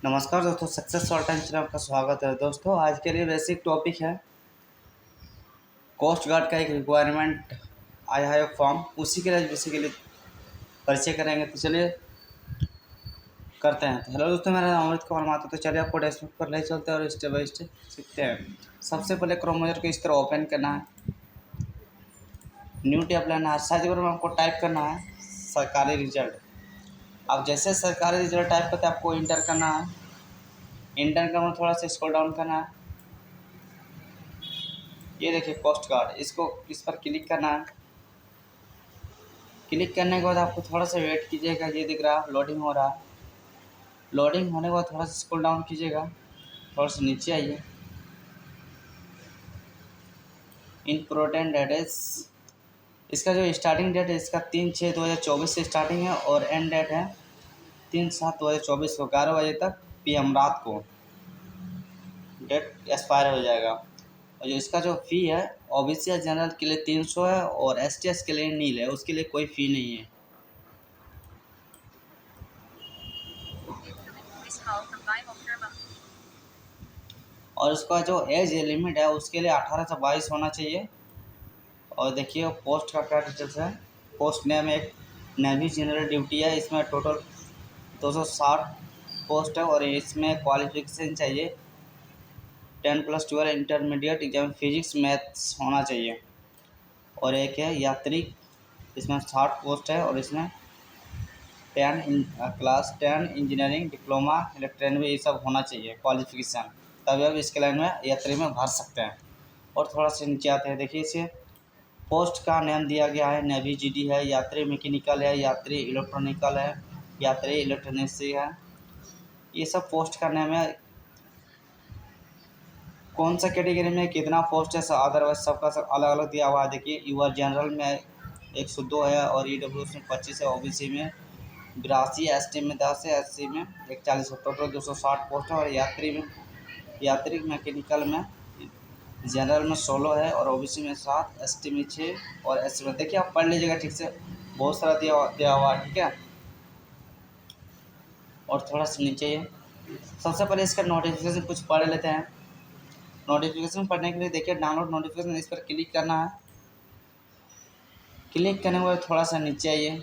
नमस्कार दोस्तों, success short time में आपका स्वागत है। दोस्तों, आज के लिए बेसिक टॉपिक है कोस्ट गार्ड का एक रिक्वायरमेंट आया है फॉर्म, उसी के लिए बेसिकली परिचय करेंगे। तो चलिए करते हैं। तो हेलो दोस्तों, मेरा नाम अमित कुमार माथुर। तो चलिए आपको डेस्कटॉप पर ले चलते हैं और स्टेप बाय स्टेप सीखते हैं। सबसे पहले क्रोम ब्राउज़र को इस तरह ओपन करना है, न्यू टैब लेना है, सर्च बार में आपको टाइप करना है सरकारी रिजल्ट। अब जैसे सरकारी रिजल्ट टाइप करते हैं आपको इंटर करना है। इंटर करना थोड़ा सा स्क्रॉल डाउन करना है, ये देखिए पोस्ट कार्ड, इसको इस पर क्लिक करना है। क्लिक करने के बाद आपको थोड़ा सा वेट कीजिएगा, ये दिख रहा है लोडिंग हो रहा है। लोडिंग होने के बाद थोड़ा सा स्क्रॉल डाउन कीजिएगा, थोड़ा सा नीचे आइए। इम्पोर्टेंट डेट इज, इसका जो स्टार्टिंग डेट है इसका 3/6/2024 से स्टार्टिंग है और एंड डेट है 3/7/2024 को 11 बजे तक PM रात को डेट एक्सपायर हो जाएगा। और जो इसका जो फ़ी है OBC या जनरल के लिए 300 है और STS के लिए नील है, उसके लिए कोई फ़ी नहीं है। और उसका जो एज लिमिट है उसके लिए 18 से 22 होना चाहिए। और देखिए पोस्ट का क्या डिटेल्स है। पोस्ट नेम एक नेवी जनरल ड्यूटी है, इसमें टोटल 260 पोस्ट है और इसमें क्वालिफिकेशन चाहिए 10+12 इंटरमीडिएट एग्जाम फिजिक्स मैथ्स होना चाहिए। और एक है यात्री, इसमें 60 पोस्ट है और इसमें क्लास 10 इंजीनियरिंग डिप्लोमा इलेक्ट्रॉनिक ये सब होना चाहिए क्वालिफिकेशन, तभी आप इसके लाइन में यात्री में भर सकते हैं। और थोड़ा सा नीचे आते हैं, देखिए इसे पोस्ट का नेम दिया गया है, नेवी GD है, यात्री मैकेनिकल है, यात्री इलेक्ट्रॉनिकल है, यात्री इलेक्ट्रॉनिक्स है, ये सब पोस्ट का नेम है। कौन सा कैटेगरी में कितना पोस्ट है अदरवाइज सबका सब अलग अलग दिया हुआ है। देखिए यूआर जनरल में 102 है और EWS में 25 है, OBC में 82, ST में 10 है, SC में 41 है, टोटल 260 पोस्ट है। और यात्री मैकेनिकल में जनरल में 16 है और OBC में 7, ST में 6 और SC में, देखिए आप पढ़ लीजिएगा ठीक से, बहुत सारा दिया हुआ है, ठीक है। और थोड़ा सा नीचे सबसे पहले इसका नोटिफिकेशन कुछ पढ़ लेते हैं। नोटिफिकेशन पढ़ने के लिए देखिए डाउनलोड नोटिफिकेशन, इस पर क्लिक करना है। क्लिक करने के बाद थोड़ा सा नीचे आइए,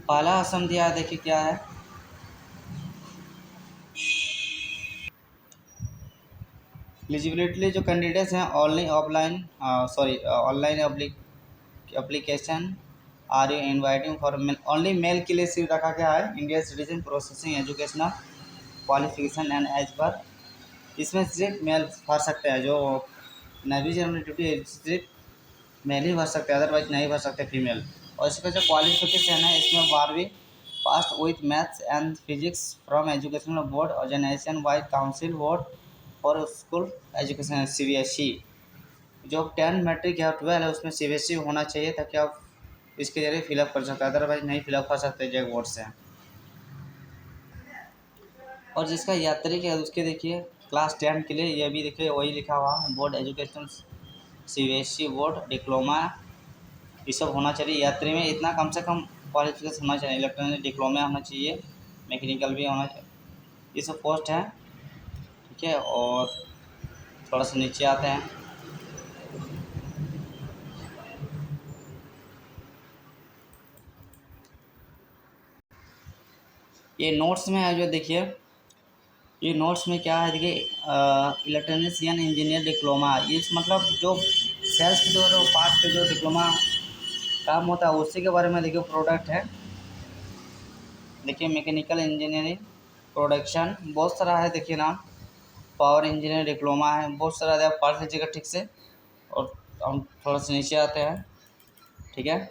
पहला आसम दिया है, देखिए क्या है। एलिजिबिलिटी जो कैंडिडेट्स हैं online application are you inviting for only male के लिए सिर्फ रखा गया है। Indian citizen processing educational qualification and age पर, इसमें सिर्फ मेल भर सकते हैं। जो नेवी जनरल ड्यूटी सिर्फ मेल ही भर सकते हैं, अदरवाइज नहीं भर सकते फीमेल। और इसका जो क्वालिफिकेशन है इसमें 12वीं pass with maths and physics from educational board organisation wise council board for school education CBSE। जो 10 मैट्रिक या 12 है उसमें CBSE होना चाहिए, ताकि आप इसके जरिए फिलअप कर सकते हैं, अदरवाइज नहीं फिलअप कर सकते जैक बोर्ड से। और जिसका यात्री के उसके देखिए क्लास 10 के लिए ये भी देखिए वही लिखा हुआ board education CBSE board diploma, ये सब होना चाहिए। यात्री में इतना कम से कम क्वालिफिकेशन होना चाहिए, इलेक्ट्रॉनिक डिप्लोमा होना चाहिए, मैकेनिकल भी होना चाहिए। ये सब पोस्ट हैं, ठीक है। और थोड़ा सा नीचे आते हैं, ये नोट्स में है जो देखिए, ये नोट्स में क्या है देखिए, इलेक्ट्रॉनिशियन इंजीनियर डिप्लोमा, ये मतलब जो सेल्स के जो पार्ट पे जो डिप्लोमा काम होता है उसी के बारे में देखिए प्रोडक्ट है। देखिए मैकेनिकल इंजीनियरिंग प्रोडक्शन बहुत सारा है, देखिए नाम पावर इंजीनियर डिप्लोमा है, बहुत सारा है, पढ़ लीजिएगा ठीक से। और हम थोड़ा सा नीचे आते हैं, ठीक है।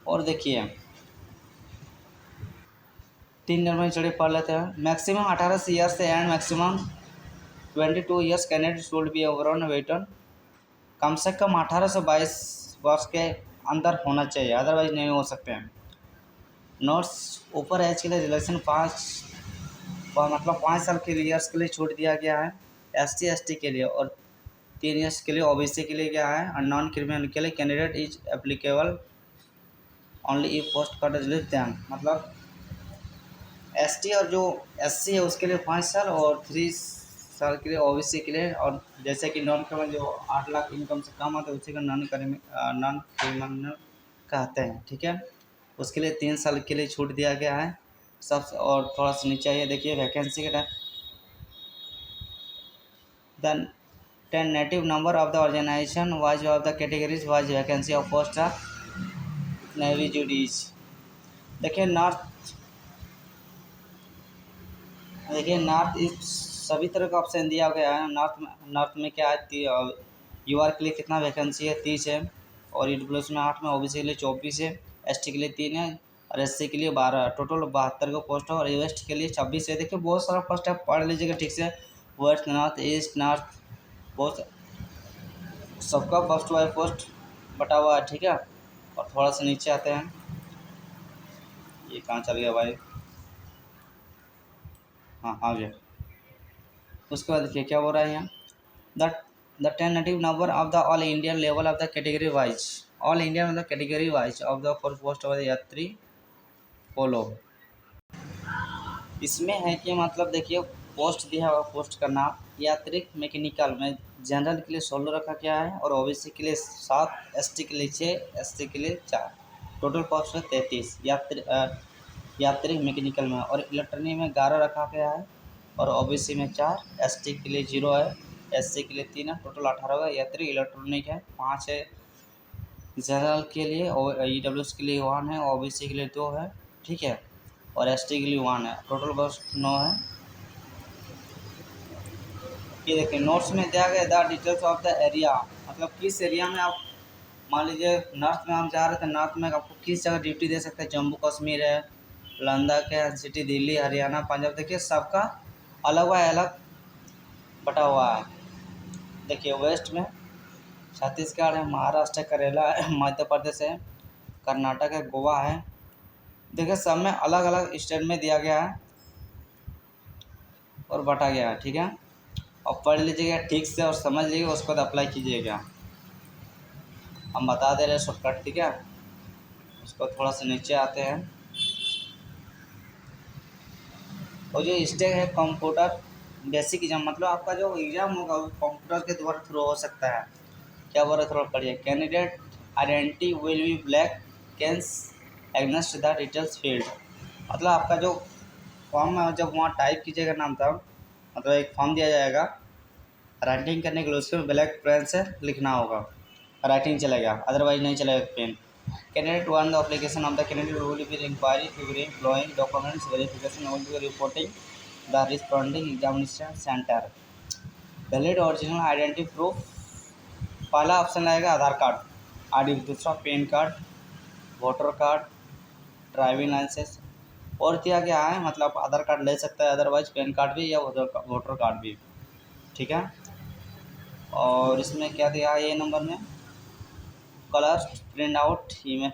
और देखिए 3 नंबर में चलिए पढ़ लेते हैं। मैक्सिमम 18 ईयर्स से and maximum 22 years candidate should be ओवरऑन वेटन, कम से कम 18 से 22 वर्ष के अंदर होना चाहिए, अदरवाइज नहीं हो सकते हैं। नोट्स ऊपर एज के लिए रिलेक्शन 5 साल के ईयर्स के लिए छूट दिया गया है SC ST के लिए, और 3 ईयर्स के लिए OBC के लिए क्या है, और नॉन क्रिमिनल के लिए candidate is applicable only if post cut is less than, मतलब एसटी और जो एससी है उसके लिए 5 साल और 3 साल के लिए ओबीसी के लिए। और जैसे कि नॉन क्रिमिनल जो 8 लाख इनकम से कम आता है उसी का नॉन क्रिमिनल कहते हैं, ठीक है। उसके लिए 3 साल के लिए छूट दिया गया है सब। और थोड़ा सा नीचे आइए, देखिए वैकेंसी के time the tentative number of the organisation wise of the categories wise vacancy of post of navy जुडीज। देखिए नॉर्थ ईस्ट सभी तरह का ऑप्शन दिया गया है। नॉर्थ में क्या है, यूआर के लिए कितना वैकेंसी है, 30 है। और ईडब्ल्यूएस में 8 में, ओबीसी के लिए 24 है, एसटी के लिए 3 है और एससी के लिए 12 है। टोटल 72 का पोस्ट है। और वेस्ट के लिए 26 है। देखिए बहुत सारा पोस्ट है, पढ़ लीजिएगा ठीक से। वेस्ट, नॉर्थ ईस्ट, नॉर्थ, बहुत सबका फर्स्ट वाइज पोस्ट बटा हुआ है, ठीक है। और थोड़ा सा नीचे आते हैं, ये कहाँ चल गया भाई, हाँ आ गया। उसके बाद देखिए क्या बोल रहा है यहाँ, the the tentative number of the all India level of the category wise, all India मतलब category wise of the for post of the यात्री फॉलो। इसमें है कि मतलब देखिए पोस्ट दिया हुआ, पोस्ट का नाम यात्री मैकेनिकल में जनरल के लिए 16 रखा गया है और ओबीसी के लिए 7, एसटी के लिए 6, एससी के लिए 4। टोटल पोस्ट है 33 यात्री मैकेनिकल में। और इलेक्ट्रॉनिक में 11 रखा गया है और ओबीसी में 4, एसटी के लिए 0 है, एससी के लिए 3 है। टोटल 18 है। यात्री इलेक्ट्रॉनिक है 5 है, जनरल के लिए और ईडब्ल्यूएस के लिए 1 है, ओबीसी के लिए 2 है, ठीक है। और एसटी के लिए 1 है। टोटल बस 9 है। ये देखिए नोट्स में दिया गया the details of the area, मतलब किस एरिया में आप, मान लीजिए नॉर्थ में हम जा रहे थे, नॉर्थ में आपको किस जगह ड्यूटी दे सकते हैं, जम्मू कश्मीर है, लद्दाख है, सिटी दिल्ली, हरियाणा, पंजाब। देखिए सबका अलग अलग बटा हुआ है। देखिए वेस्ट में छत्तीसगढ़ है, महाराष्ट्र है, केरला है, मध्य प्रदेश है, कर्नाटक है, गोवा है। देखिए सब में अलग अलग स्टेट में दिया गया है और बटा गया है, ठीक है। और पढ़ लीजिएगा ठीक से और समझ लीजिएगा, उसके बाद अप्लाई कीजिएगा। हम बता दे रहे हैं शॉर्टकट, ठीक है। उसको थोड़ा सा नीचे आते हैं। और जो स्टेज है कंप्यूटर बेसिक एग्जाम, मतलब आपका जो एग्ज़ाम होगा वो कंप्यूटर के द्वारा थ्रू हो सकता है। क्या बोल रहे थोड़ा पढ़िए, candidate identity will be black cans against the details field. मतलब आपका जो फॉर्म है जब वहाँ टाइप कीजिएगा नाम तब, मतलब एक फॉर्म दिया जाएगा राइटिंग करने के लिए, उसके ब्लैक पेन से लिखना होगा, राइटिंग चलेगा, अदरवाइज नहीं चलेगा pen. Candidate one, the application of the candidate will be required to bring following documents. Verification will be reporting the responding examination center. Valid original identity proof, पहला option आएगा Aadhaar card, ID, दूसरा PAN card, voter card, driving licence. और दिया गया है मतलब आधार card ले सकता है, अदरवाइज पैन कार्ड भी या वोटर कार्ड भी, ठीक है। और इसमें क्या दिया है, ये नंबर में colour print out email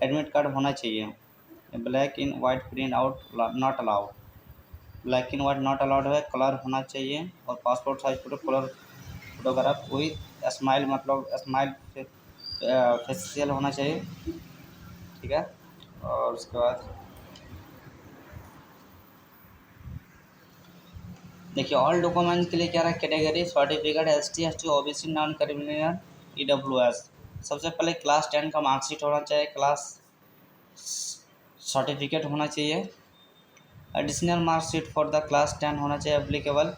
admit card होना चाहिए। Black in white print out not allowed, black in white not allowed है, कलर होना चाहिए। और passport size photo colour photograph with smile, मतलब स्माइल फेशियल होना चाहिए, ठीक है। और उसके बाद देखिए ऑल डॉक्यूमेंट के लिए क्या रहा, category certificate, ST OBC, non criminal, EWS. सबसे पहले क्लास 10 का मार्कशीट होना चाहिए, क्लास सर्टिफिकेट होना चाहिए, additional marksheet for the class 10 होना चाहिए एप्लीकेबल।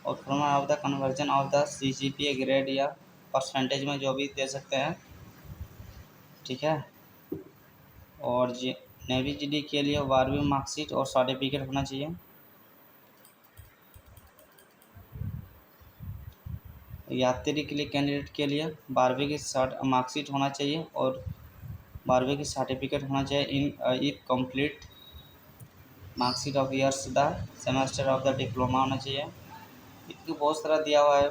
और form of the conversion of the CGPA grade या परसेंटेज में जो भी दे सकते हैं, ठीक है। और जी नेवी जीडी के लिए 12वीं मार्कशीट और सर्टिफिकेट होना चाहिए। यात्री के लिए कैंडिडेट के लिए 12वीं की मार्कशीट होना चाहिए और 12वीं की सर्टिफिकेट होना चाहिए in if complete marksheet of years the semester of the diploma होना चाहिए। इतनी बहुत सारा दिया हुआ है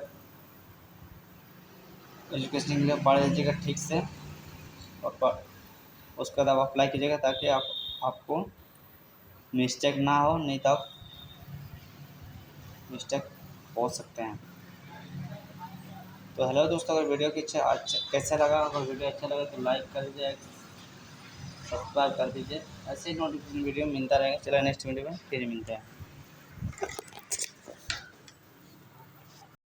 एजुकेशन के लिए, पढ़ लीजिएगा ठीक से और उसके बाद आप अप्लाई कीजिएगा ताकि आपको मिस्टेक ना हो, नहीं तो आप मिस्टेक हो सकते हैं। तो हेलो दोस्तों, अगर वीडियो की कैसा लगा, अगर वीडियो अच्छा लगा तो लाइक कर दीजिए, सब्सक्राइब कर दीजिए। ऐसे ही नोटिफिकेशन वीडियो मिलता रहेगा। चलो नेक्स्ट वीडियो में फिर मिलते हैं।